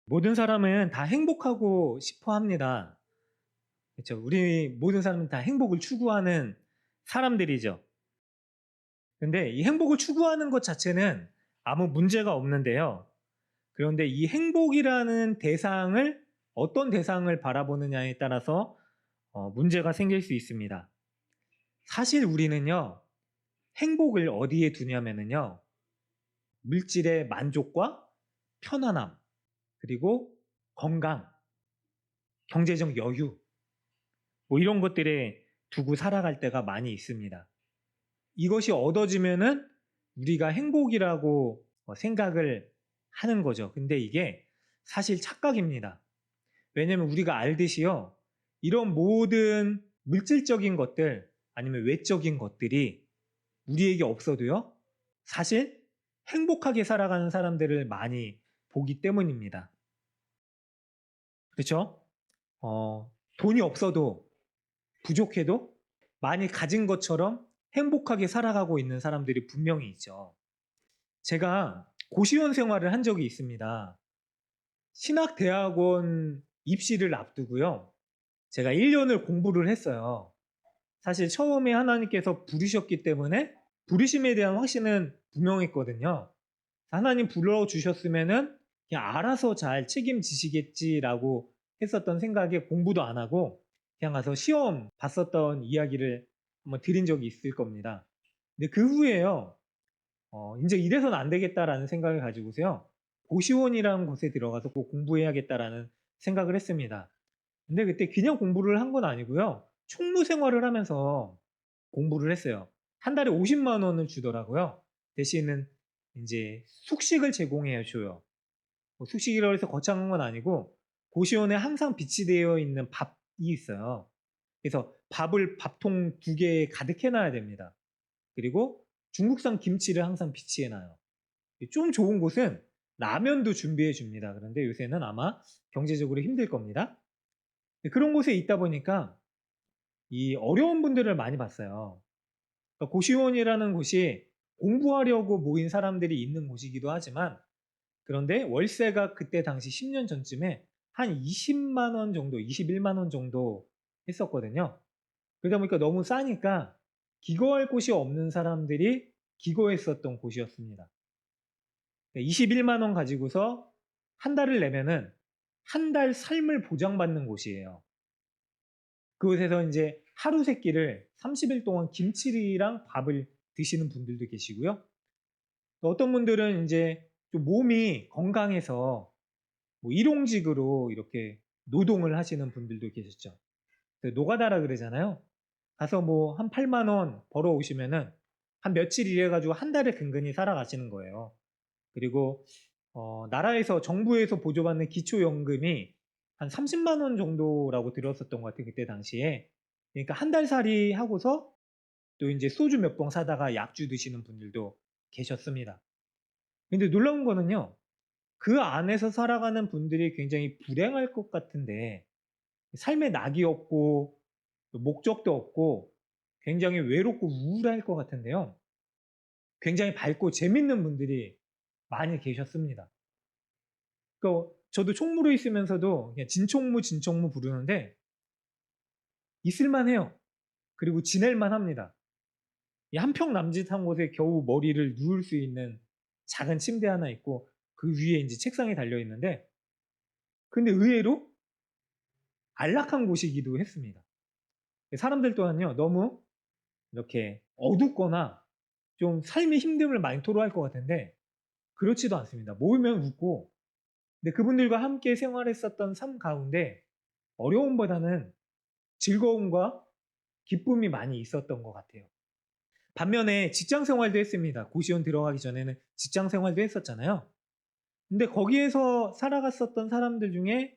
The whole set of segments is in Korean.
모든 사람은 다 행복하고 싶어 합니다. 그렇죠? 우리 모든 사람은 다 행복을 추구하는 사람들이죠. 근데 이 행복을 추구하는 것 자체는 아무 문제가 없는데요. 그런데 이 행복이라는 대상을 어떤 대상을 바라보느냐에 따라서 문제가 생길 수 있습니다. 사실 우리는요, 행복을 어디에 두냐면요, 물질의 만족과 편안함, 그리고 건강, 경제적 여유, 뭐 이런 것들에 두고 살아갈 때가 많이 있습니다. 이것이 얻어지면은 우리가 행복이라고 생각을 하는 거죠. 근데 이게 사실 착각입니다. 왜냐면 우리가 알듯이요, 이런 모든 물질적인 것들 아니면 외적인 것들이 우리에게 없어도요, 사실 행복하게 살아가는 사람들을 많이 보기 때문입니다. 그렇죠? 돈이 없어도 부족해도 많이 가진 것처럼 행복하게 살아가고 있는 사람들이 분명히 있죠. 제가 고시원 생활을 한 적이 있습니다. 신학대학원 입시를 앞두고요. 제가 1년을 공부를 했어요. 사실 처음에 하나님께서 부르셨기 때문에 부르심에 대한 확신은 분명했거든요. 하나님 불러주셨으면은 그냥 알아서 잘 책임지시겠지라고 했었던 생각에 공부도 안 하고 그냥 가서 시험 봤었던 이야기를 한번 드린 적이 있을 겁니다. 근데 그 후에요, 이제 이래서는 안 되겠다라는 생각을 가지고서요, 고시원이라는 곳에 들어가서 꼭 공부해야겠다라는 생각을 했습니다. 근데 그때 그냥 공부를 한 건 아니고요, 총무 생활을 하면서 공부를 했어요. 한 달에 50만 원을 주더라고요. 대신은 이제 숙식을 제공해 줘요. 뭐 숙식이라고 해서 거창한 건 아니고 고시원에 항상 비치되어 있는 밥이 있어요. 그래서 밥을 밥통 2개에 가득 해놔야 됩니다. 그리고 중국산 김치를 항상 비치해 놔요. 좀 좋은 곳은 라면도 준비해 줍니다. 그런데 요새는 아마 경제적으로 힘들 겁니다. 그런 곳에 있다 보니까 이 어려운 분들을 많이 봤어요. 그러니까 고시원이라는 곳이 공부하려고 모인 사람들이 있는 곳이기도 하지만, 그런데 월세가 그때 당시 10년 전쯤에 한 20만 원 정도, 21만 원 정도 했었거든요. 그러다 보니까 너무 싸니까 기거할 곳이 없는 사람들이 기거했었던 곳이었습니다. 21만 원 가지고서 한 달을 내면은 한 달 삶을 보장받는 곳이에요. 그곳에서 이제 하루 세 끼를 30일 동안 김치랑 밥을 드시는 분들도 계시고요. 또 어떤 분들은 이제 좀 몸이 건강해서 뭐 일용직으로 이렇게 노동을 하시는 분들도 계셨죠. 노가다라 그러잖아요. 가서 뭐 한 8만 원 벌어 오시면은 한 며칠 일해가지고 한 달을 근근히 살아가시는 거예요. 그리고 나라에서 정부에서 보조받는 기초연금이 한 30만 원 정도라고 들었었던 것 같아요. 그때 당시에. 그러니까 한 달 살이 하고서 또 이제 소주 몇 병 사다가 약주 드시는 분들도 계셨습니다. 근데 놀라운 거는요, 그 안에서 살아가는 분들이 굉장히 불행할 것 같은데 삶에 낙이 없고 목적도 없고 굉장히 외롭고 우울할 것 같은데요, 굉장히 밝고 재밌는 분들이 많이 계셨습니다. 그러니까 저도 총무로 있으면서도 그냥 진총무 진총무 부르는데 있을만 해요. 그리고 지낼만 합니다. 이 한평 남짓한 곳에 겨우 머리를 누울 수 있는 작은 침대 하나 있고 그 위에 이제 책상이 달려 있는데, 근데 의외로 안락한 곳이기도 했습니다. 사람들 또한요, 너무 이렇게 어둡거나 좀 삶의 힘듦을 많이 토로할 것 같은데 그렇지도 않습니다. 모이면 웃고, 근데 그분들과 함께 생활했었던 삶 가운데 어려움보다는 즐거움과 기쁨이 많이 있었던 것 같아요. 반면에 직장 생활도 했습니다. 고시원 들어가기 전에는 직장 생활도 했었잖아요. 근데 거기에서 살아갔었던 사람들 중에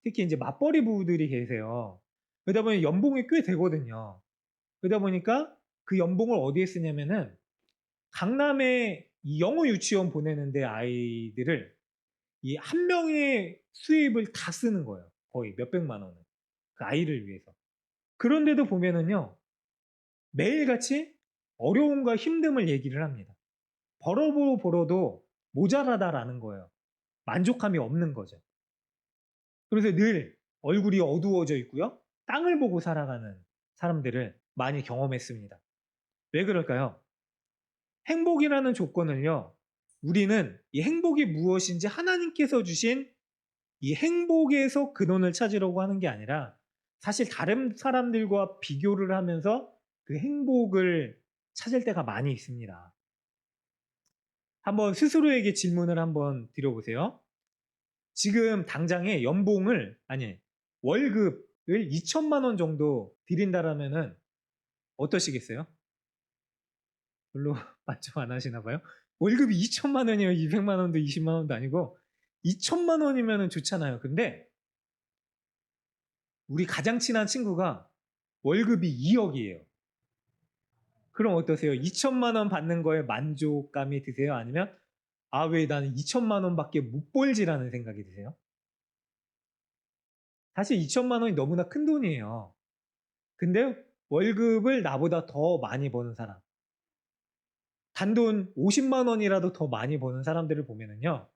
특히 이제 맞벌이 부부들이 계세요. 그러다 보니 연봉이 꽤 되거든요. 그러다 보니까 그 연봉을 어디에 쓰냐면은 강남에 이 영어 유치원 보내는데 아이들을 이 한 명의 수입을 다 쓰는 거예요. 거의 몇백만 원을. 그 아이를 위해서. 그런데도 보면은요, 매일같이 어려움과 힘듦을 얘기를 합니다. 벌어도 모자라다라는 거예요. 만족감이 없는 거죠. 그래서 늘 얼굴이 어두워져 있고요. 땅을 보고 살아가는 사람들을 많이 경험했습니다. 왜 그럴까요? 행복이라는 조건을요. 우리는 이 행복이 무엇인지 하나님께서 주신 이 행복에서 근원을 찾으려고 하는 게 아니라 사실 다른 사람들과 비교를 하면서 그 행복을 찾을 때가 많이 있습니다. 한번 스스로에게 질문을 한번 드려보세요. 지금 당장에 월급을 2천만 원 정도 드린다라면은 어떠시겠어요? 별로 만족 안 하시나 봐요. 월급이 2천만 원이에요. 200만 원도 20만 원도 아니고 2천만 원이면은 좋잖아요. 근데 우리 가장 친한 친구가 월급이 2억이에요. 그럼 어떠세요? 2천만 원 받는 거에 만족감이 드세요? 아니면 왜 나는 2천만 원밖에 못 벌지라는 생각이 드세요? 사실 2천만 원이 너무나 큰 돈이에요. 근데 월급을 나보다 더 많이 버는 사람, 단돈 50만 원이라도 더 많이 버는 사람들을 보면은요,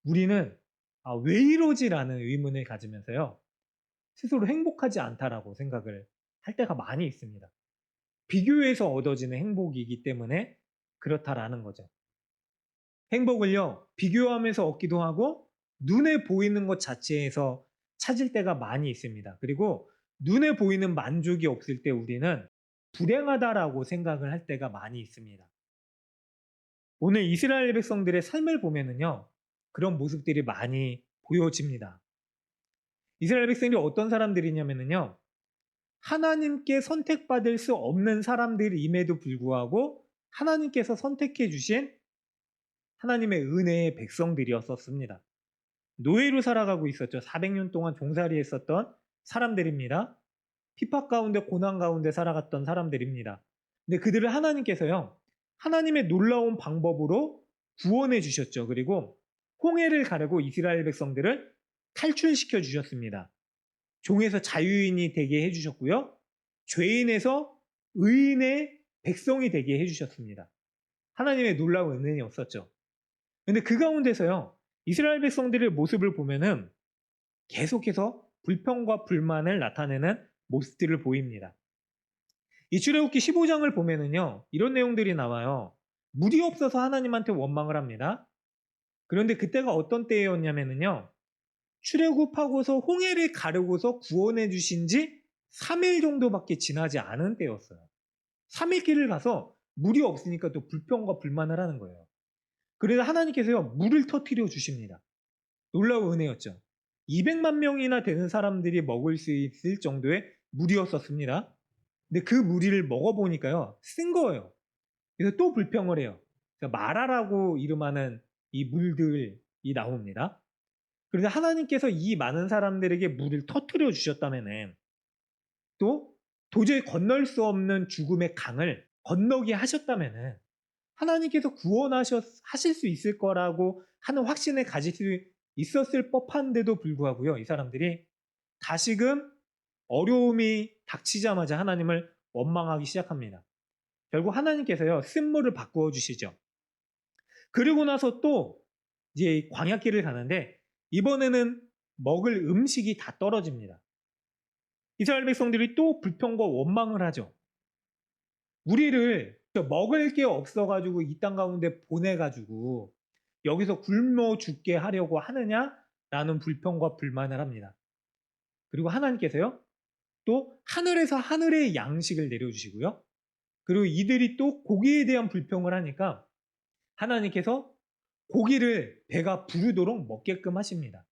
우리는 왜 이러지라는 의문을 가지면서요, 스스로 행복하지 않다라고 생각을 할 때가 많이 있습니다. 비교해서 얻어지는 행복이기 때문에 그렇다라는 거죠. 행복을요, 비교하면서 얻기도 하고, 눈에 보이는 것 자체에서 찾을 때가 많이 있습니다. 그리고 눈에 보이는 만족이 없을 때 우리는 불행하다라고 생각을 할 때가 많이 있습니다. 오늘 이스라엘 백성들의 삶을 보면은요, 그런 모습들이 많이 보여집니다. 이스라엘 백성들이 어떤 사람들이냐면요, 하나님께 선택받을 수 없는 사람들임에도 불구하고 하나님께서 선택해 주신 하나님의 은혜의 백성들이었었습니다. 노예로 살아가고 있었죠. 400년 동안 종살이 했었던 사람들입니다. 핍박 가운데 고난 가운데 살아갔던 사람들입니다. 근데 그들을 하나님께서요, 하나님의 놀라운 방법으로 구원해 주셨죠. 그리고 홍해를 가르고 이스라엘 백성들을 탈출시켜 주셨습니다. 종에서 자유인이 되게 해 주셨고요. 죄인에서 의인의 백성이 되게 해 주셨습니다. 하나님의 놀라운 은혜였었죠. 근데 그 가운데서요, 이스라엘 백성들의 모습을 보면은 계속해서 불평과 불만을 나타내는 모습들을 보입니다. 이 출애굽기 15장을 보면은요, 이런 내용들이 나와요. 물이 없어서 하나님한테 원망을 합니다. 그런데 그때가 어떤 때였냐면요, 출애굽하고서 홍해를 가르고서 구원해 주신 지 3일 정도밖에 지나지 않은 때였어요. 3일 길을 가서 물이 없으니까 또 불평과 불만을 하는 거예요. 그래서 하나님께서요, 물을 터뜨려 주십니다. 놀라운 은혜였죠. 200만 명이나 되는 사람들이 먹을 수 있을 정도의 물이었었습니다. 근데 그 물을 먹어보니까요, 쓴 거예요. 그래서 또 불평을 해요. 마라라고 이름하는 이 물들이 나옵니다. 그래서 하나님께서 이 많은 사람들에게 물을 터뜨려 주셨다면은 또 도저히 건널 수 없는 죽음의 강을 건너게 하셨다면은 하나님께서 하실 수 있을 거라고 하는 확신을 가질 수 있었을 법한데도 불구하고요, 이 사람들이 다시금 어려움이 닥치자마자 하나님을 원망하기 시작합니다. 결국 하나님께서요, 쓴물을 바꾸어 주시죠. 그리고 나서 또 이제 광야길을 가는데 이번에는 먹을 음식이 다 떨어집니다. 이스라엘 백성들이 또 불평과 원망을 하죠. 우리를 먹을 게 없어가지고 이 땅 가운데 보내가지고 여기서 굶어 죽게 하려고 하느냐라는 불평과 불만을 합니다. 그리고 하나님께서요, 또 하늘에서 하늘의 양식을 내려주시고요. 그리고 이들이 또 고기에 대한 불평을 하니까 하나님께서 고기를 배가 부르도록 먹게끔 하십니다.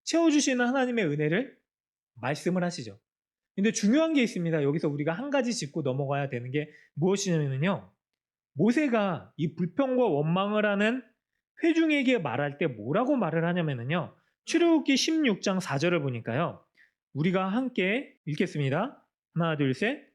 채워주시는 하나님의 은혜를 말씀을 하시죠. 근데 중요한 게 있습니다. 여기서 우리가 한 가지 짚고 넘어가야 되는 게 무엇이냐면요, 모세가 이 불평과 원망을 하는 회중에게 말할 때 뭐라고 말을 하냐면요, 출애굽기 16장 4절을 보니까요, 우리가 함께 읽겠습니다. 하나, 둘, 셋.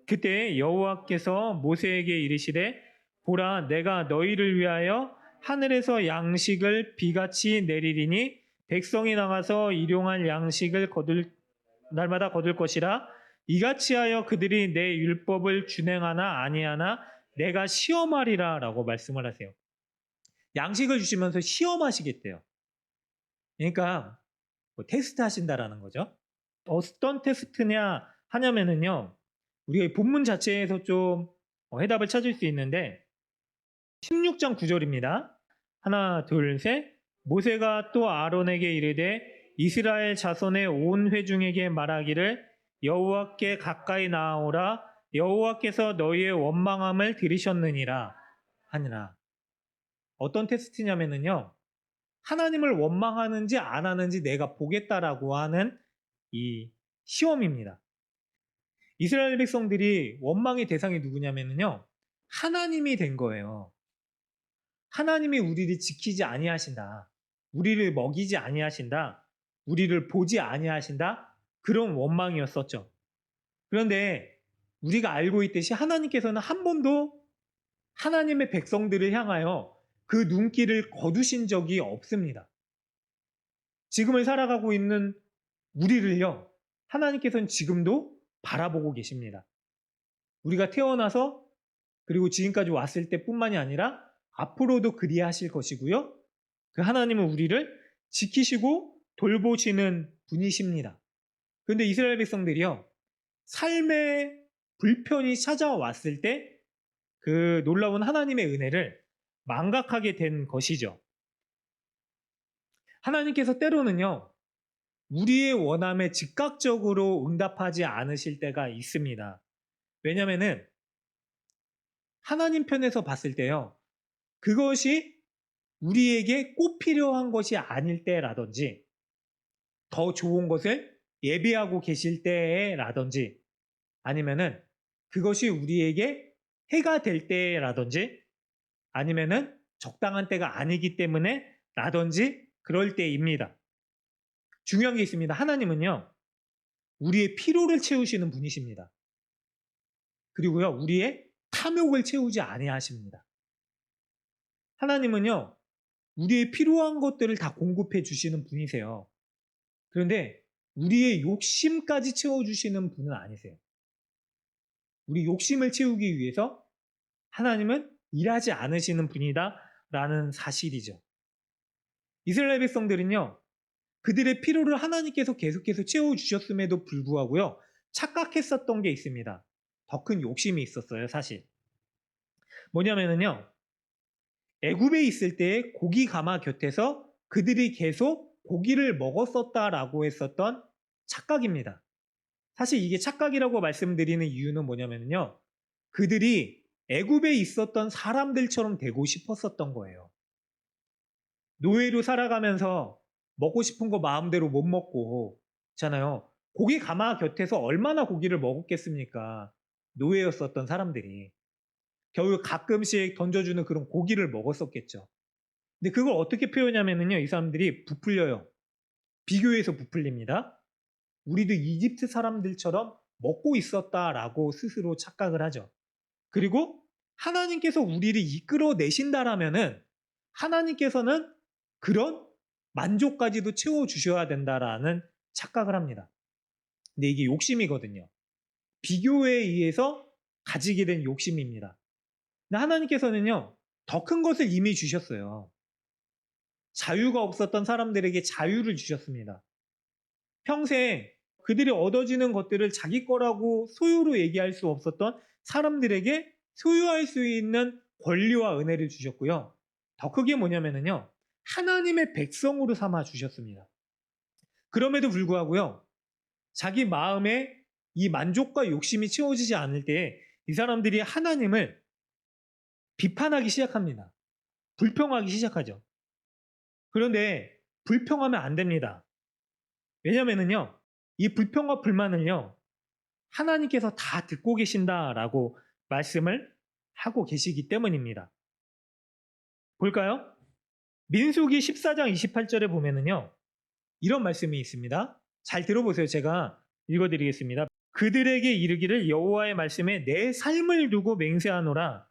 그때 여호와께서 모세에게 이르시되 보라, 내가 너희를 위하여 하늘에서 양식을 비같이 내리리니 백성이 나가서 일용할 양식을 날마다 거둘 것이라. 이같이 하여 그들이 내 율법을 준행하나 아니하나 내가 시험하리라 라고 말씀을 하세요. 양식을 주시면서 시험하시겠대요. 그러니까 뭐 테스트 하신다라는 거죠. 어떤 테스트냐 하냐면은요. 우리가 이 본문 자체에서 좀 해답을 찾을 수 있는데 16장 9절입니다. 하나, 둘, 셋. 모세가 또 아론에게 이르되 이스라엘 자손의 온 회중에게 말하기를 여호와께 가까이 나아오라 여호와께서 너희의 원망함을 들으셨느니라 하니라. 어떤 테스트냐면은요. 하나님을 원망하는지 안 하는지 내가 보겠다라고 하는 이 시험입니다. 이스라엘 백성들이 원망의 대상이 누구냐면요. 하나님이 된 거예요. 하나님이 우리를 지키지 아니하신다. 우리를 먹이지 아니하신다. 우리를 보지 아니하신다. 그런 원망이었었죠. 그런데 우리가 알고 있듯이 하나님께서는 한 번도 하나님의 백성들을 향하여 그 눈길을 거두신 적이 없습니다. 지금을 살아가고 있는 우리를요, 하나님께서는 지금도 바라보고 계십니다. 우리가 태어나서 그리고 지금까지 왔을 때뿐만이 아니라 앞으로도 그리하실 것이고요. 그 하나님은 우리를 지키시고 돌보시는 분이십니다. 그런데 이스라엘 백성들이요, 삶의 불편이 찾아왔을 때 그 놀라운 하나님의 은혜를 망각하게 된 것이죠. 하나님께서 때로는요, 우리의 원함에 즉각적으로 응답하지 않으실 때가 있습니다. 왜냐면은 하나님 편에서 봤을 때요, 그것이 우리에게 꼭 필요한 것이 아닐 때라든지 더 좋은 것을 예비하고 계실 때라든지 아니면은 그것이 우리에게 해가 될 때라든지 아니면은 적당한 때가 아니기 때문에 라든지 그럴 때입니다. 중요한 게 있습니다. 하나님은요, 우리의 피로를 채우시는 분이십니다. 그리고요, 우리의 탐욕을 채우지 아니하십니다. 하나님은요, 우리의 필요한 것들을 다 공급해 주시는 분이세요. 그런데 우리의 욕심까지 채워주시는 분은 아니세요. 우리 욕심을 채우기 위해서 하나님은 일하지 않으시는 분이다 라는 사실이죠. 이스라엘 백성들은요, 그들의 필요를 하나님께서 계속해서 채워주셨음에도 불구하고요, 착각했었던 게 있습니다. 더 큰 욕심이 있었어요, 사실. 뭐냐면은요, 애굽에 있을 때 고기 가마 곁에서 그들이 계속 고기를 먹었었다라고 했었던 착각입니다. 사실 이게 착각이라고 말씀드리는 이유는 뭐냐면요, 그들이 애굽에 있었던 사람들처럼 되고 싶었었던 거예요. 노예로 살아가면서 먹고 싶은 거 마음대로 못 먹고 있잖아요. 고기 가마 곁에서 얼마나 고기를 먹었겠습니까? 노예였었던 사람들이. 겨우 가끔씩 던져주는 그런 고기를 먹었었겠죠. 근데 그걸 어떻게 표현하냐면요, 이 사람들이 부풀려요. 비교해서 부풀립니다. 우리도 이집트 사람들처럼 먹고 있었다라고 스스로 착각을 하죠. 그리고 하나님께서 우리를 이끌어내신다라면은 하나님께서는 그런 만족까지도 채워주셔야 된다라는 착각을 합니다. 근데 이게 욕심이거든요. 비교에 의해서 가지게 된 욕심입니다. 근데 하나님께서는요, 더 큰 것을 이미 주셨어요. 자유가 없었던 사람들에게 자유를 주셨습니다. 평생 그들이 얻어지는 것들을 자기 거라고 소유로 얘기할 수 없었던 사람들에게 소유할 수 있는 권리와 은혜를 주셨고요. 더 크게 뭐냐면요, 하나님의 백성으로 삼아 주셨습니다. 그럼에도 불구하고요, 자기 마음에 이 만족과 욕심이 채워지지 않을 때 이 사람들이 하나님을 비판하기 시작합니다. 불평하기 시작하죠. 그런데 불평하면 안 됩니다. 왜냐면은요, 이 불평과 불만을요, 하나님께서 다 듣고 계신다라고 말씀을 하고 계시기 때문입니다. 볼까요? 민수기 14장 28절에 보면은요, 이런 말씀이 있습니다. 잘 들어보세요. 제가 읽어드리겠습니다. 그들에게 이르기를 여호와의 말씀에 내 삶을 두고 맹세하노라.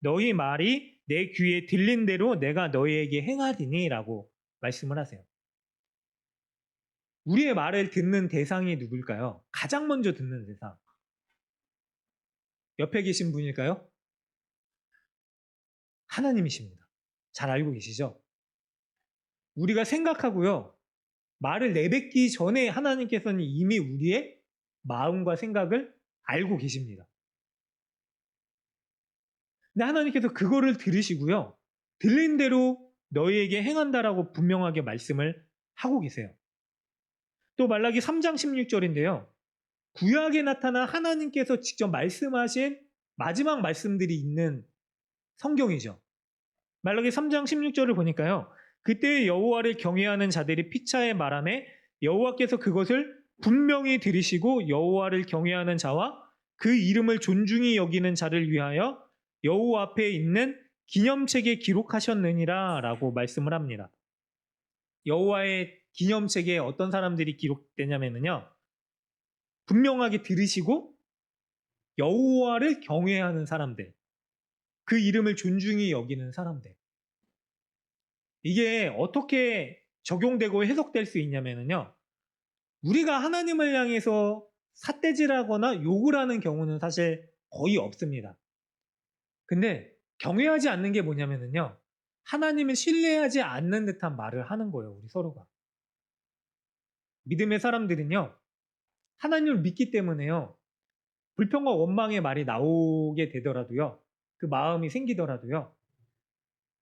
너희 말이 내 귀에 들린 대로 내가 너희에게 행하리니 라고 말씀을 하세요. 우리의 말을 듣는 대상이 누굴까요? 가장 먼저 듣는 대상. 옆에 계신 분일까요? 하나님이십니다. 잘 알고 계시죠? 우리가 생각하고요, 말을 내뱉기 전에 하나님께서는 이미 우리의 마음과 생각을 알고 계십니다. 근데 하나님께서 그거를 들으시고요. 들린 대로 너희에게 행한다라고 분명하게 말씀을 하고 계세요. 또 말라기 3장 16절인데요. 구약에 나타난 하나님께서 직접 말씀하신 마지막 말씀들이 있는 성경이죠. 말라기 3장 16절을 보니까요. 그때 여호와를 경외하는 자들이 피차에 말하매 여호와께서 그것을 분명히 들으시고 여호와를 경외하는 자와 그 이름을 존중히 여기는 자를 위하여 여호와 앞에 있는 기념책에 기록하셨느니라 라고 말씀을 합니다. 여호와의 기념책에 어떤 사람들이 기록되냐면요. 분명하게 들으시고 여호와를 경외하는 사람들, 그 이름을 존중히 여기는 사람들. 이게 어떻게 적용되고 해석될 수 있냐면요. 우리가 하나님을 향해서 삿대질하거나 욕을 하는 경우는 사실 거의 없습니다. 근데 경외하지 않는 게 뭐냐면요. 하나님을 신뢰하지 않는 듯한 말을 하는 거예요. 우리 서로가. 믿음의 사람들은요. 하나님을 믿기 때문에요. 불평과 원망의 말이 나오게 되더라도요. 그 마음이 생기더라도요.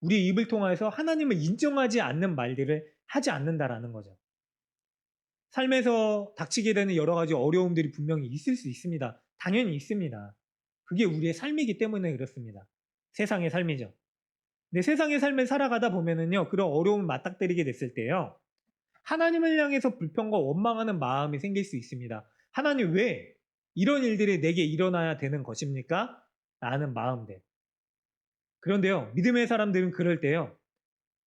우리 입을 통해서 하나님을 인정하지 않는 말들을 하지 않는다라는 거죠. 삶에서 닥치게 되는 여러 가지 어려움들이 분명히 있을 수 있습니다. 당연히 있습니다. 그게 우리의 삶이기 때문에 그렇습니다. 세상의 삶이죠. 근데 세상의 삶을 살아가다 보면은요, 그런 어려움을 맞닥뜨리게 됐을 때요, 하나님을 향해서 불평과 원망하는 마음이 생길 수 있습니다. 하나님 왜 이런 일들이 내게 일어나야 되는 것입니까? 라는 마음들. 그런데요, 믿음의 사람들은 그럴 때요,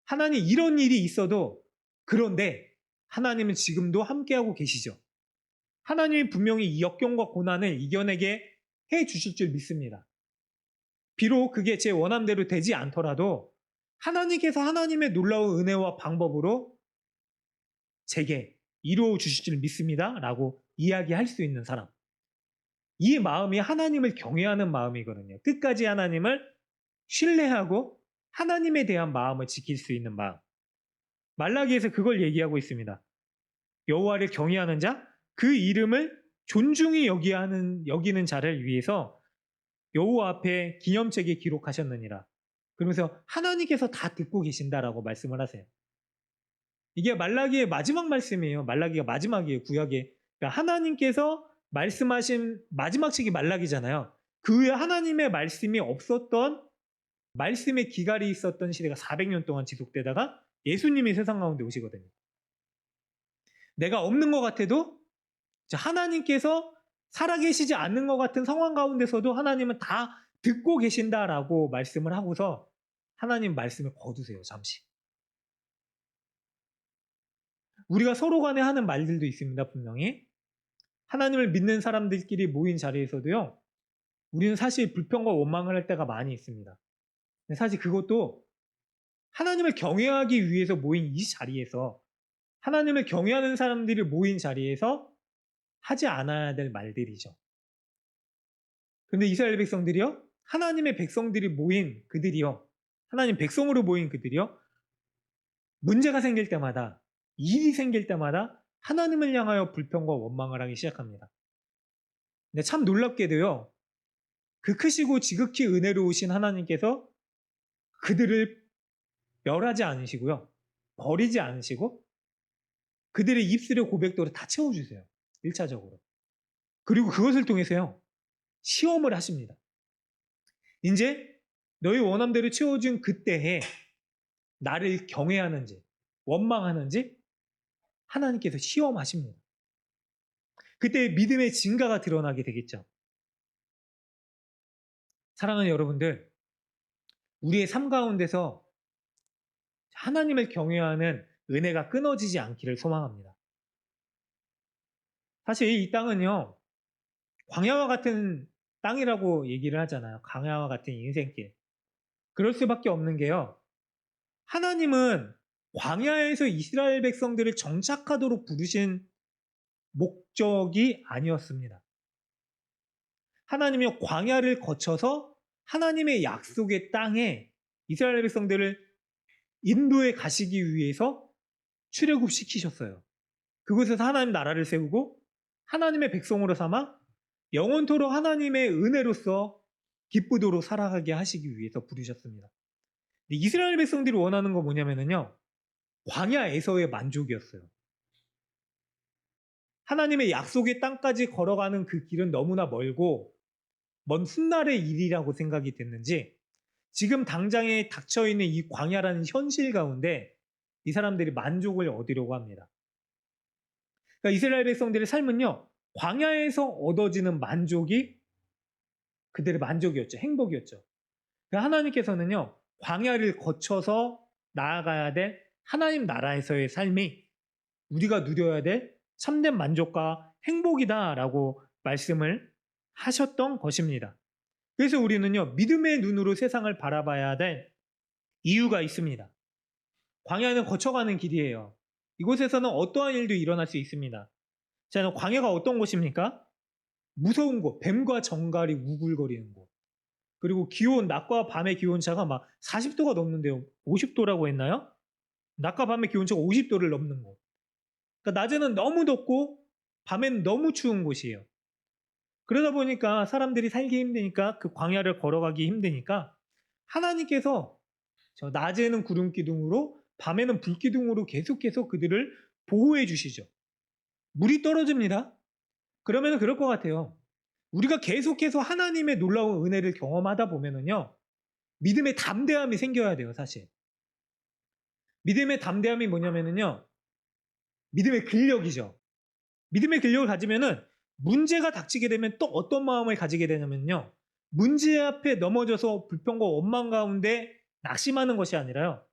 하나님 이런 일이 있어도 그런데 하나님은 지금도 함께하고 계시죠. 하나님이 분명히 이 역경과 고난을 이겨내게 해 주실 줄 믿습니다. 비록 그게 제 원함대로 되지 않더라도 하나님께서 하나님의 놀라운 은혜와 방법으로 제게 이루어 주실 줄 믿습니다. 라고 이야기할 수 있는 사람. 이 마음이 하나님을 경외하는 마음이거든요. 끝까지 하나님을 신뢰하고 하나님에 대한 마음을 지킬 수 있는 마음. 말라기에서 그걸 얘기하고 있습니다. 여호와를 경외하는 자, 그 이름을 존중히 여기는 자를 위해서 여호와 앞에 기념책에 기록하셨느니라. 그러면서 하나님께서 다 듣고 계신다라고 말씀을 하세요. 이게 말라기의 마지막 말씀이에요. 말라기가 마지막이에요. 구약에. 그러니까 하나님께서 말씀하신 마지막 책이 말라기잖아요. 그 후에 하나님의 말씀이 없었던 말씀의 기갈이 있었던 시대가 400년 동안 지속되다가 예수님이 세상 가운데 오시거든요. 내가 없는 것 같아도 하나님께서 살아계시지 않는 것 같은 상황 가운데서도 하나님은 다 듣고 계신다라고 말씀을 하고서 하나님 말씀을 거두세요. 잠시. 우리가 서로 간에 하는 말들도 있습니다. 분명히. 하나님을 믿는 사람들끼리 모인 자리에서도요. 우리는 사실 불평과 원망을 할 때가 많이 있습니다. 근데 사실 그것도 하나님을 경외하기 위해서 모인 이 자리에서 하나님을 경외하는 사람들이 모인 자리에서 하지 않아야 될 말들이죠. 근데 이스라엘 백성들이요. 하나님의 백성들이 모인 그들이요. 하나님 백성으로 모인 그들이요. 문제가 생길 때마다 일이 생길 때마다 하나님을 향하여 불평과 원망을 하기 시작합니다. 근데 참 놀랍게도요. 그 크시고 지극히 은혜로우신 하나님께서 그들을 멸하지 않으시고요. 버리지 않으시고 그들의 입술의 고백도를 다 채워주세요. 1차적으로. 그리고 그것을 통해서요. 시험을 하십니다. 이제 너희 원함대로 채워준 그때에 나를 경외하는지 원망하는지 하나님께서 시험하십니다. 그때 믿음의 증가가 드러나게 되겠죠. 사랑하는 여러분들, 우리의 삶 가운데서 하나님을 경외하는 은혜가 끊어지지 않기를 소망합니다. 사실 이 땅은요, 광야와 같은 땅이라고 얘기를 하잖아요. 광야와 같은 인생길. 그럴 수밖에 없는 게요. 하나님은 광야에서 이스라엘 백성들을 정착하도록 부르신 목적이 아니었습니다. 하나님이 광야를 거쳐서 하나님의 약속의 땅에 이스라엘 백성들을 인도에 가시기 위해서 출애굽시키셨어요. 그곳에서 하나님 나라를 세우고 하나님의 백성으로 삼아 영원토록 하나님의 은혜로서 기쁘도록 살아가게 하시기 위해서 부르셨습니다. 이스라엘 백성들이 원하는 거 뭐냐면요. 광야에서의 만족이었어요. 하나님의 약속의 땅까지 걸어가는 그 길은 너무나 멀고 먼 훗날의 일이라고 생각이 됐는지 지금 당장에 닥쳐있는 이 광야라는 현실 가운데 이 사람들이 만족을 얻으려고 합니다. 그러니까 이스라엘 백성들의 삶은요. 광야에서 얻어지는 만족이 그들의 만족이었죠. 행복이었죠. 그러니까 하나님께서는요. 광야를 거쳐서 나아가야 될 하나님 나라에서의 삶이 우리가 누려야 될 참된 만족과 행복이다라고 말씀을 하셨던 것입니다. 그래서 우리는요. 믿음의 눈으로 세상을 바라봐야 될 이유가 있습니다. 광야는 거쳐가는 길이에요. 이곳에서는 어떠한 일도 일어날 수 있습니다. 자, 광야가 어떤 곳입니까? 무서운 곳, 뱀과 정갈이 우글거리는 곳. 그리고 기온, 낮과 밤의 기온차가 막 40도가 넘는데요. 50도라고 했나요? 낮과 밤의 기온차가 50도를 넘는 곳. 그러니까 낮에는 너무 덥고 밤에는 너무 추운 곳이에요. 그러다 보니까 사람들이 살기 힘드니까 그 광야를 걸어가기 힘드니까 하나님께서 저 낮에는 구름 기둥으로 밤에는 불 기둥으로 계속해서 그들을 보호해 주시죠. 물이 떨어집니다. 그러면 그럴 것 같아요. 우리가 계속해서 하나님의 놀라운 은혜를 경험하다 보면은요. 믿음의 담대함이 생겨야 돼요, 사실. 믿음의 담대함이 뭐냐면은요. 믿음의 근력이죠. 믿음의 근력을 가지면은 문제가 닥치게 되면 또 어떤 마음을 가지게 되냐면요. 문제 앞에 넘어져서 불평과 원망 가운데 낙심하는 것이 아니라요.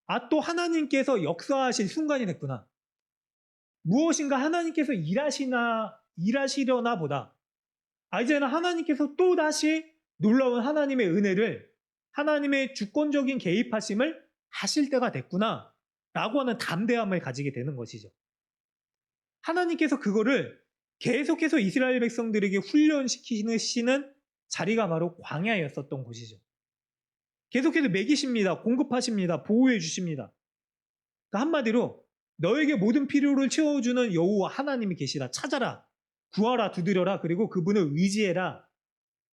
아, 또 하나님께서 역사하실 순간이 됐구나. 무엇인가 하나님께서 일하시려나 보다. 아, 이제는 하나님께서 또 다시 놀라운 하나님의 은혜를, 하나님의 주권적인 개입하심을 하실 때가 됐구나. 라고 하는 담대함을 가지게 되는 것이죠. 하나님께서 그거를 계속해서 이스라엘 백성들에게 훈련시키시는 자리가 바로 광야였었던 곳이죠. 계속해서 먹이십니다. 공급하십니다. 보호해 주십니다. 그러니까 한마디로 너에게 모든 필요를 채워주는 여호와 하나님이 계시다. 찾아라. 구하라. 두드려라. 그리고 그분을 의지해라.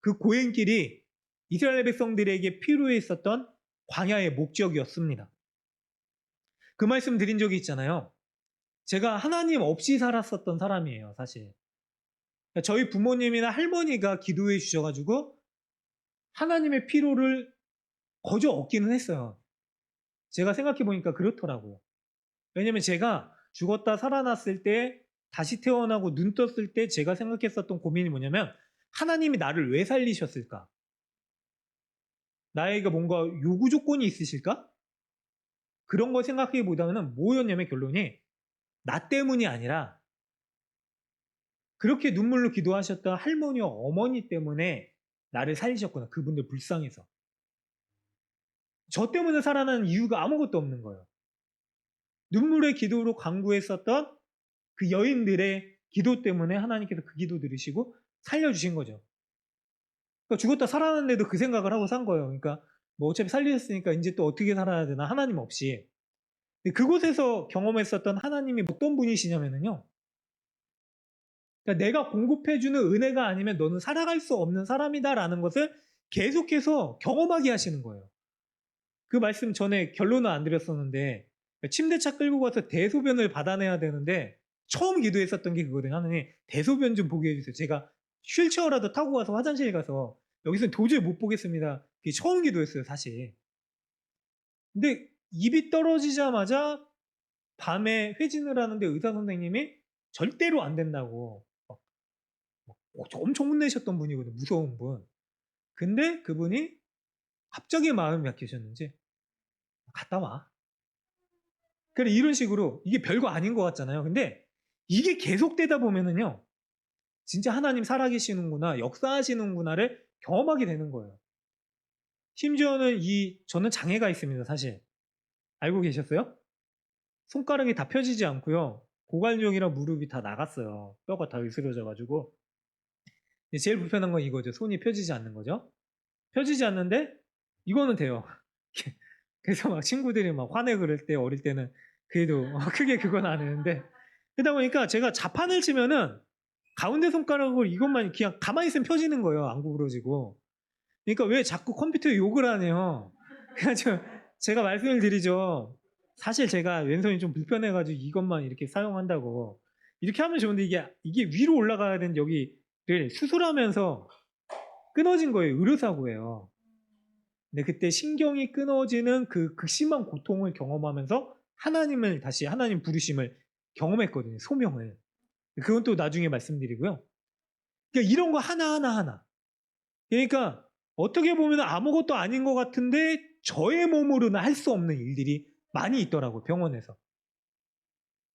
그 고행길이 이스라엘 백성들에게 필요해 있었던 광야의 목적이었습니다. 그 말씀 드린 적이 있잖아요. 제가 하나님 없이 살았었던 사람이에요, 사실. 저희 부모님이나 할머니가 기도해 주셔가지고 하나님의 필요를 거저 얻기는 했어요. 제가 생각해 보니까 그렇더라고요. 왜냐면 제가 죽었다 살아났을 때 다시 태어나고 눈 떴을 때 제가 생각했었던 고민이 뭐냐면 하나님이 나를 왜 살리셨을까? 나에게 뭔가 요구 조건이 있으실까? 그런 거 생각하기보다는 뭐였냐면 결론이 나 때문이 아니라 그렇게 눈물로 기도하셨던 할머니와 어머니 때문에 나를 살리셨구나. 그분들 불쌍해서. 저 때문에 살아나는 이유가 아무것도 없는 거예요. 눈물의 기도로 간구했었던 그 여인들의 기도 때문에 하나님께서 그 기도 들으시고 살려주신 거죠. 그러니까 죽었다 살아났는데도 그 생각을 하고 산 거예요. 그러니까 뭐 어차피 살리셨으니까 이제 또 어떻게 살아야 되나 하나님 없이. 근데 그곳에서 경험했었던 하나님이 어떤 분이시냐면요. 그러니까 내가 공급해주는 은혜가 아니면 너는 살아갈 수 없는 사람이다라는 것을 계속해서 경험하게 하시는 거예요. 그 말씀 전에 결론은 안 드렸었는데 침대차 끌고 가서 대소변을 받아내야 되는데 처음 기도했었던 게 그거거든요. 하나님 대소변 좀 보게 해주세요. 제가 휠체어라도 타고 가서 화장실 가서 여기서 도저히 못 보겠습니다. 그게 처음 기도했어요, 사실. 근데 입이 떨어지자마자 밤에 회진을 하는데 의사 선생님이 절대로 안 된다고 엄청 혼내셨던 분이거든요. 무서운 분. 근데 그분이 갑자기 마음이 약해졌는지 갔다 와. 그래 이런 식으로 이게 별거 아닌 것 같잖아요. 근데 이게 계속되다 보면은요. 진짜 하나님 살아계시는구나, 역사하시는구나를 경험하게 되는 거예요. 심지어는 저는 장애가 있습니다, 사실. 알고 계셨어요? 손가락이 다 펴지지 않고요. 고관절이랑 무릎이 다 나갔어요. 뼈가 다 으스러져가지고. 제일 불편한 건 이거죠. 손이 펴지지 않는 거죠. 펴지지 않는데 이거는 돼요. 그래서 막 친구들이 막 화내 그럴 때 어릴 때는 그래도 크게 그건 안 했는데 그러다 보니까 제가 자판을 치면은 가운데 손가락으로 이것만 그냥 가만히 있으면 펴지는 거예요. 안 구부러지고. 그러니까 왜 자꾸 컴퓨터에 욕을 하네요. 그래가지고 제가 말씀을 드리죠. 사실 제가 왼손이 좀 불편해가지고 이것만 이렇게 사용한다고. 이렇게 하면 좋은데 이게 위로 올라가야 되는 여기를 수술하면서 끊어진 거예요. 의료사고예요. 근데 그때 신경이 끊어지는 그 극심한 고통을 경험하면서 하나님 부르심을 경험했거든요. 소명을. 그건 또 나중에 말씀드리고요. 그러니까 이런 거 하나. 그러니까 어떻게 보면 아무것도 아닌 것 같은데 저의 몸으로는 할 수 없는 일들이 많이 있더라고요. 병원에서.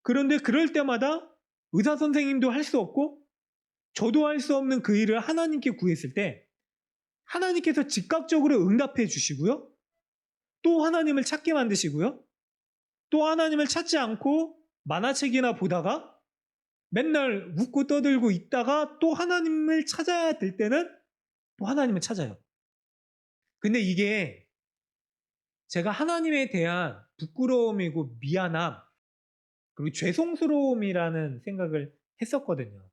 그런데 그럴 때마다 의사 선생님도 할 수 없고 저도 할 수 없는 그 일을 하나님께 구했을 때 하나님께서 즉각적으로 응답해 주시고요. 또 하나님을 찾게 만드시고요. 또 하나님을 찾지 않고 만화책이나 보다가 맨날 웃고 떠들고 있다가 또 하나님을 찾아야 될 때는 또 하나님을 찾아요. 근데 이게 제가 하나님에 대한 부끄러움이고 미안함 그리고 죄송스러움이라는 생각을 했었거든요.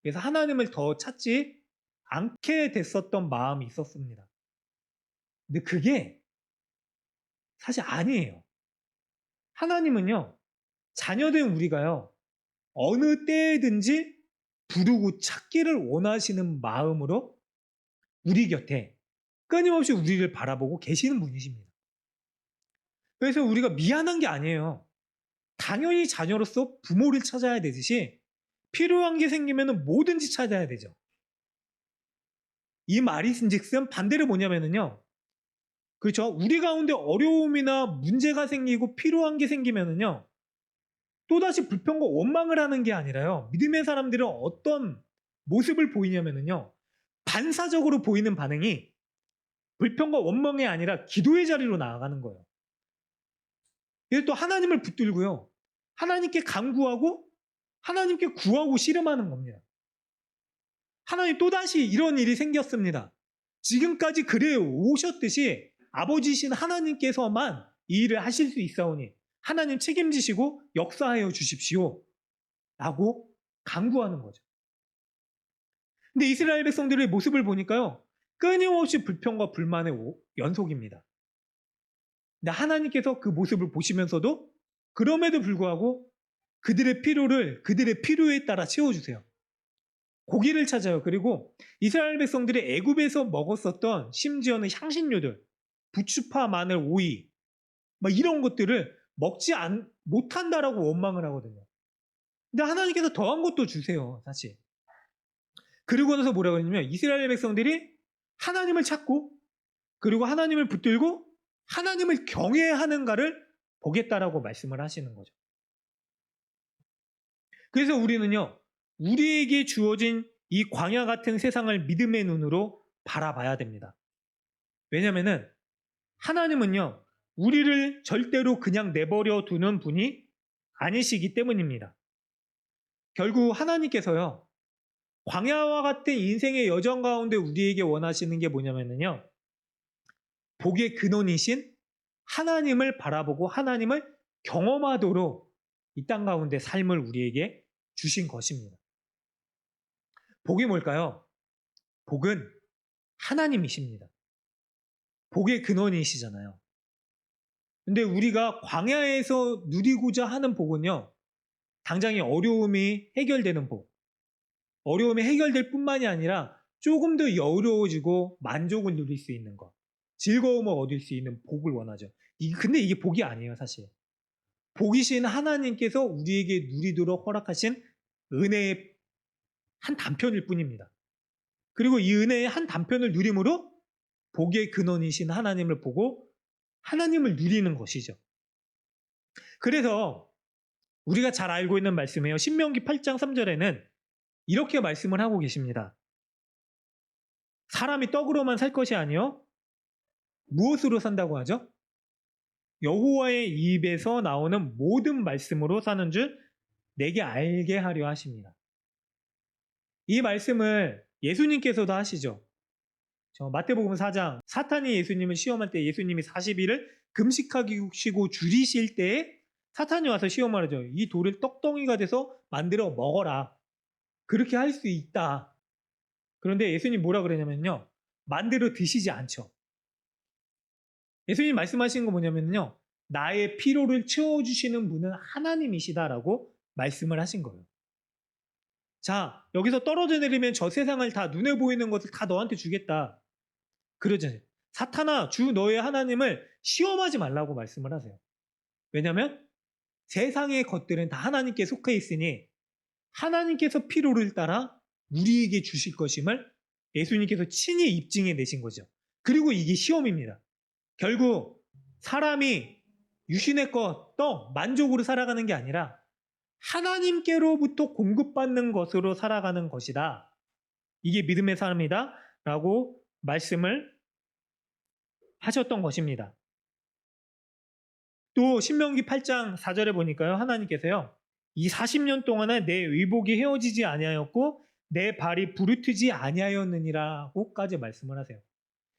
그래서 하나님을 더 찾지 않게 됐었던 마음이 있었습니다. 근데 그게 사실 아니에요. 하나님은요, 자녀된 우리가요, 어느 때든지 부르고 찾기를 원하시는 마음으로 우리 곁에 끊임없이 우리를 바라보고 계시는 분이십니다. 그래서 우리가 미안한 게 아니에요. 당연히 자녀로서 부모를 찾아야 되듯이 필요한 게 생기면 뭐든지 찾아야 되죠. 이 말인즉슨 반대로 뭐냐면요. 그렇죠. 우리 가운데 어려움이나 문제가 생기고 필요한 게 생기면요. 또다시 불평과 원망을 하는 게 아니라요. 믿음의 사람들은 어떤 모습을 보이냐면요. 반사적으로 보이는 반응이 불평과 원망이 아니라 기도의 자리로 나아가는 거예요. 그래서 또 하나님을 붙들고요. 하나님께 간구하고 하나님께 구하고 씨름하는 겁니다. 하나님 또다시 이런 일이 생겼습니다. 지금까지 그래 오셨듯이 아버지신 하나님께서만 이 일을 하실 수 있사오니 하나님 책임지시고 역사하여 주십시오. 라고 간구하는 거죠. 근데 이스라엘 백성들의 모습을 보니까요. 끊임없이 불평과 불만의 연속입니다. 근데 하나님께서 그 모습을 보시면서도 그럼에도 불구하고 그들의 필요를 그들의 필요에 따라 채워주세요. 고기를 찾아요. 그리고 이스라엘 백성들이 애굽에서 먹었었던 심지어는 향신료들, 부추파, 마늘, 오이 막 이런 것들을 못한다라고 원망을 하거든요. 근데 하나님께서 더한 것도 주세요. 사실. 그리고 나서 뭐라고 그러냐면 이스라엘 백성들이 하나님을 찾고 그리고 하나님을 붙들고 하나님을 경외하는가를 보겠다라고 말씀을 하시는 거죠. 그래서 우리는요. 우리에게 주어진 이 광야 같은 세상을 믿음의 눈으로 바라봐야 됩니다. 왜냐면은 하나님은요. 우리를 절대로 그냥 내버려 두는 분이 아니시기 때문입니다. 결국 하나님께서요. 광야와 같은 인생의 여정 가운데 우리에게 원하시는 게 뭐냐면요. 복의 근원이신 하나님을 바라보고 하나님을 경험하도록 이 땅 가운데 삶을 우리에게 주신 것입니다. 복이 뭘까요? 복은 하나님이십니다. 복의 근원이시잖아요. 근데 우리가 광야에서 누리고자 하는 복은요. 당장의 어려움이 해결되는 복. 어려움이 해결될 뿐만이 아니라 조금 더 여유로워지고 만족을 누릴 수 있는 것. 즐거움을 얻을 수 있는 복을 원하죠. 근데 이게 복이 아니에요, 사실. 복이신 하나님께서 우리에게 누리도록 허락하신 은혜의 한 단편일 뿐입니다. 그리고 이 은혜의 한 단편을 누림으로 복의 근원이신 하나님을 보고 하나님을 누리는 것이죠. 그래서 우리가 잘 알고 있는 말씀이에요. 신명기 8장 3절에는 이렇게 말씀을 하고 계십니다. 사람이 떡으로만 살 것이 아니요 무엇으로 산다고 하죠? 여호와의 입에서 나오는 모든 말씀으로 사는 줄 내게 알게 하려 하십니다. 이 말씀을 예수님께서도 하시죠. 마태복음 4장 사탄이 예수님을 시험할 때 예수님이 40일을 금식하시고 줄이실 때에 사탄이 와서 시험을 하죠. 이 돌을 떡덩이가 돼서 만들어 먹어라. 그렇게 할 수 있다. 그런데 예수님 뭐라 그러냐면요. 만들어 드시지 않죠. 예수님 말씀하신 거 뭐냐면요. 나의 피로를 채워주시는 분은 하나님이시다라고 말씀을 하신 거예요. 자, 여기서 떨어져 내리면 저 세상을 다 눈에 보이는 것을 다 너한테 주겠다. 그러잖아요. 사탄아, 주 너의 하나님을 시험하지 말라고 말씀을 하세요. 왜냐하면 세상의 것들은 다 하나님께 속해 있으니 하나님께서 피로를 따라 우리에게 주실 것임을 예수님께서 친히 입증해 내신 거죠. 그리고 이게 시험입니다. 결국 사람이 유신의 것, 떡, 만족으로 살아가는 게 아니라 하나님께로부터 공급받는 것으로 살아가는 것이다. 이게 믿음의 삶이다. 라고 말씀을 하셨던 것입니다. 또 신명기 8장 4절에 보니까요. 하나님께서요. 이 40년 동안에 내 의복이 헤어지지 아니하였고 내 발이 부르트지 아니하였느니라고까지 말씀을 하세요.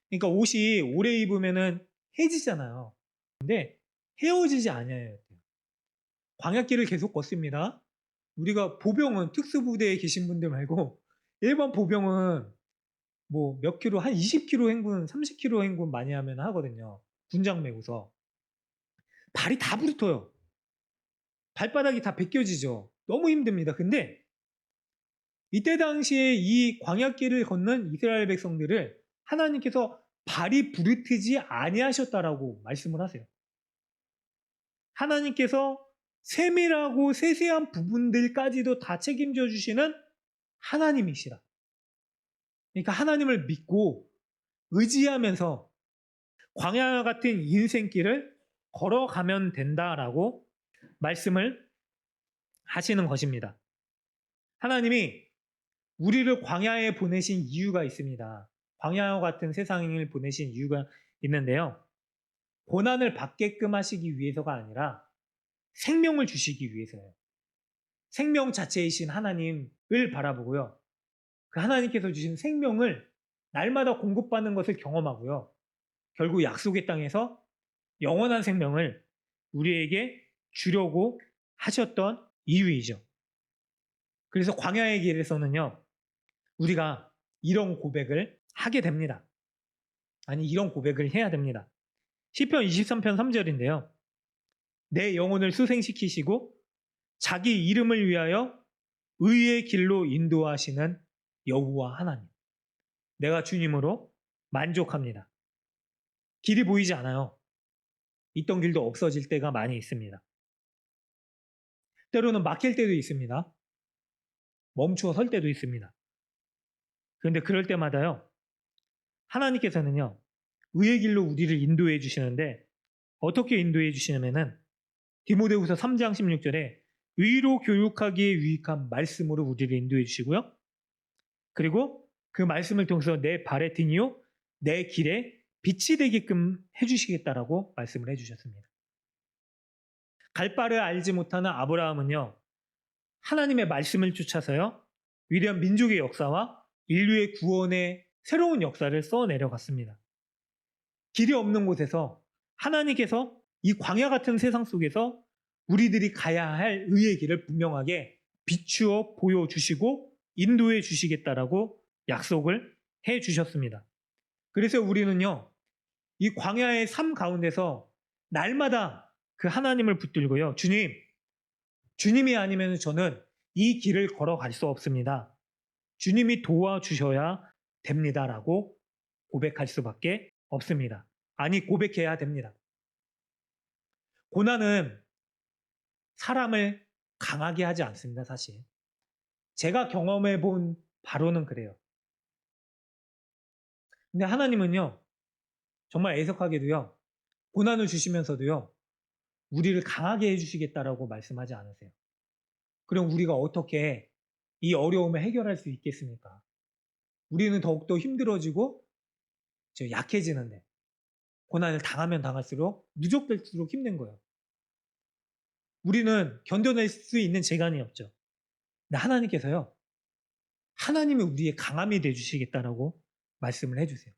그러니까 옷이 오래 입으면은 해지잖아요. 근데 헤어지지 아니하였대요. 광야길을 계속 걷습니다. 우리가 보병은 특수부대에 계신 분들 말고 일반 보병은 뭐 몇 킬로, 한 20km 행군, 30km 행군 많이 하면 하거든요. 군장 메고서. 발이 다 부르터요. 발바닥이 다 벗겨지죠. 너무 힘듭니다. 근데 이때 당시에 이 광야길을 걷는 이스라엘 백성들을 하나님께서 발이 부르트지 아니하셨다라고 말씀을 하세요. 하나님께서 세밀하고 세세한 부분들까지도 다 책임져 주시는 하나님이시라. 그러니까 하나님을 믿고 의지하면서 광야 같은 인생길을 걸어가면 된다라고 말씀을 하시는 것입니다. 하나님이 우리를 광야에 보내신 이유가 있습니다. 광야와 같은 세상을 보내신 이유가 있는데요. 고난을 받게끔 하시기 위해서가 아니라 생명을 주시기 위해서예요. 생명 자체이신 하나님을 바라보고요. 그 하나님께서 주신 생명을 날마다 공급받는 것을 경험하고요. 결국 약속의 땅에서 영원한 생명을 우리에게 주려고 하셨던 이유이죠. 그래서 광야의 길에서는요. 우리가 이런 고백을 하게 됩니다. 아니 이런 고백을 해야 됩니다. 시편 23편 3절인데요. 내 영혼을 수생시키시고 자기 이름을 위하여 의의 길로 인도하시는 여호와 하나님. 내가 주님으로 만족합니다. 길이 보이지 않아요. 있던 길도 없어질 때가 많이 있습니다. 때로는 막힐 때도 있습니다. 멈추어 설 때도 있습니다. 그런데 그럴 때마다요. 하나님께서는요. 의의 길로 우리를 인도해 주시는데 어떻게 인도해 주시냐면은 디모데후서 3장 16절에 의로 교육하기에 유익한 말씀으로 우리를 인도해 주시고요. 그리고 그 말씀을 통해서 내 발의 등이요 내 길에 빛이 되게끔 해주시겠다라고 말씀을 해주셨습니다. 갈 바를 알지 못하는 아브라함은요. 하나님의 말씀을 쫓아서요. 위대한 민족의 역사와 인류의 구원의 새로운 역사를 써내려갔습니다. 길이 없는 곳에서 하나님께서 이 광야 같은 세상 속에서 우리들이 가야 할 의의 길을 분명하게 비추어 보여주시고 인도해 주시겠다라고 약속을 해 주셨습니다. 그래서 우리는요, 이 광야의 삶 가운데서 날마다 그 하나님을 붙들고요, 주님이 아니면 저는 이 길을 걸어갈 수 없습니다. 주님이 도와주셔야 됩니다라고 고백할 수밖에 없습니다. 아니, 고백해야 됩니다. 고난은 사람을 강하게 하지 않습니다, 사실. 제가 경험해 본 바로는 그래요. 근데 하나님은요, 정말 애석하게도요, 고난을 주시면서도요, 우리를 강하게 해주시겠다라고 말씀하지 않으세요. 그럼 우리가 어떻게 이 어려움을 해결할 수 있겠습니까? 우리는 더욱더 힘들어지고 약해지는데 고난을 당하면 당할수록 누적될수록 힘든 거예요. 우리는 견뎌낼 수 있는 재간이 없죠. 근데 하나님께서요. 하나님이 우리의 강함이 되주시겠다라고 말씀을 해주세요.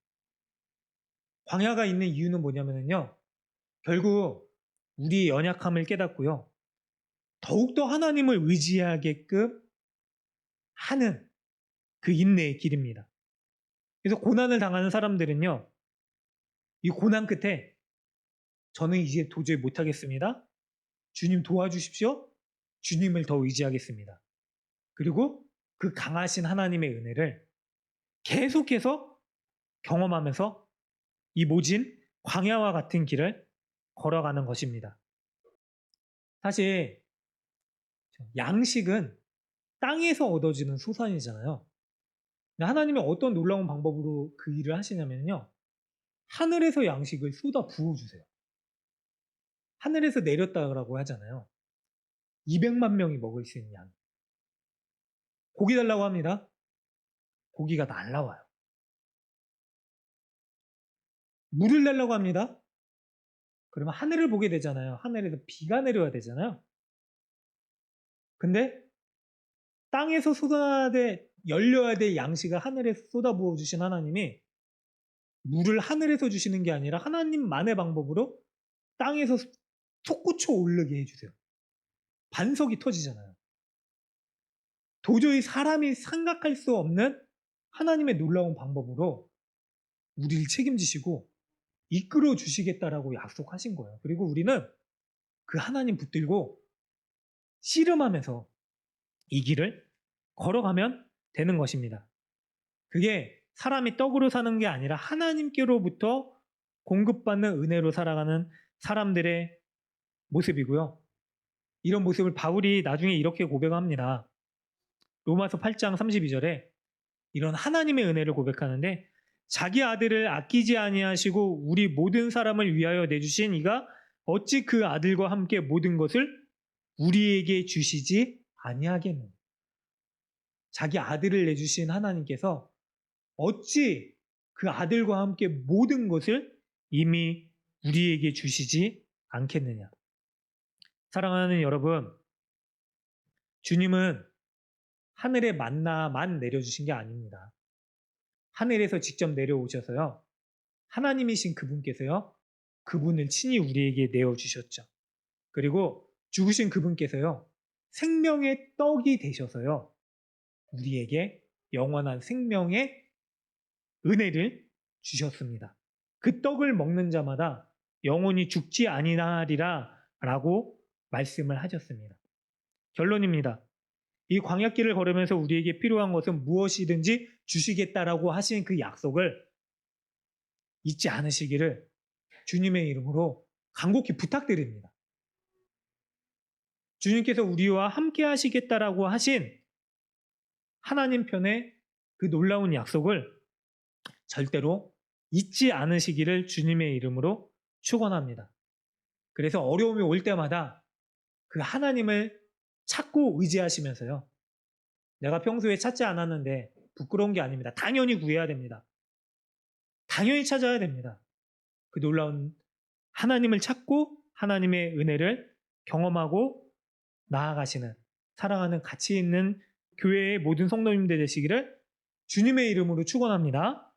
광야가 있는 이유는 뭐냐면요. 결국 우리의 연약함을 깨닫고요. 더욱더 하나님을 의지하게끔 하는 그 인내의 길입니다. 그래서 고난을 당하는 사람들은요. 이 고난 끝에 저는 이제 도저히 못하겠습니다. 주님 도와주십시오. 주님을 더 의지하겠습니다. 그리고 그 강하신 하나님의 은혜를 계속해서 경험하면서 이 모진 광야와 같은 길을 걸어가는 것입니다. 사실 양식은 땅에서 얻어지는 소산이잖아요. 하나님이 어떤 놀라운 방법으로 그 일을 하시냐면요. 하늘에서 양식을 쏟아 부어주세요. 하늘에서 내렸다고 하잖아요. 200만 명이 먹을 수 있는 양. 고기 달라고 합니다. 고기가 날라와요. 물을 달라고 합니다. 그러면 하늘을 보게 되잖아요. 하늘에서 비가 내려야 되잖아요. 근데 땅에서 열려야 될 양식을 하늘에서 쏟아부어 주신 하나님이 물을 하늘에서 주시는 게 아니라 하나님만의 방법으로 땅에서 솟구쳐 오르게 해주세요. 반석이 터지잖아요. 도저히 사람이 생각할 수 없는 하나님의 놀라운 방법으로 우리를 책임지시고 이끌어 주시겠다라고 약속하신 거예요. 그리고 우리는 그 하나님 붙들고 씨름하면서 이 길을 걸어가면 되는 것입니다. 그게 사람이 떡으로 사는 게 아니라 하나님께로부터 공급받는 은혜로 살아가는 사람들의 모습이고요. 이런 모습을 바울이 나중에 이렇게 고백합니다. 로마서 8장 32절에 이런 하나님의 은혜를 고백하는데 자기 아들을 아끼지 아니하시고 우리 모든 사람을 위하여 내주신 이가 어찌 그 아들과 함께 모든 것을 우리에게 주시지 아니하겠노. 자기 아들을 내주신 하나님께서 어찌 그 아들과 함께 모든 것을 이미 우리에게 주시지 않겠느냐. 사랑하는 여러분, 주님은 하늘의 만나만 내려주신 게 아닙니다. 하늘에서 직접 내려오셔서요. 하나님이신 그분께서요. 그분을 친히 우리에게 내어주셨죠. 그리고 죽으신 그분께서요. 생명의 떡이 되셔서요. 우리에게 영원한 생명의 은혜를 주셨습니다. 그 떡을 먹는 자마다 영원히 죽지 아니하리라 라고 말씀을 하셨습니다. 결론입니다. 이 광야길을 걸으면서 우리에게 필요한 것은 무엇이든지 주시겠다라고 하신 그 약속을 잊지 않으시기를 주님의 이름으로 간곡히 부탁드립니다. 주님께서 우리와 함께 하시겠다라고 하신 하나님 편의 그 놀라운 약속을 절대로 잊지 않으시기를 주님의 이름으로 축원합니다. 그래서 어려움이 올 때마다 그 하나님을 찾고 의지하시면서요. 내가 평소에 찾지 않았는데 부끄러운 게 아닙니다. 당연히 구해야 됩니다. 당연히 찾아야 됩니다. 그 놀라운 하나님을 찾고 하나님의 은혜를 경험하고 나아가시는 사랑하는 가치 있는 교회의 모든 성도님들 되시기를 주님의 이름으로 축원합니다.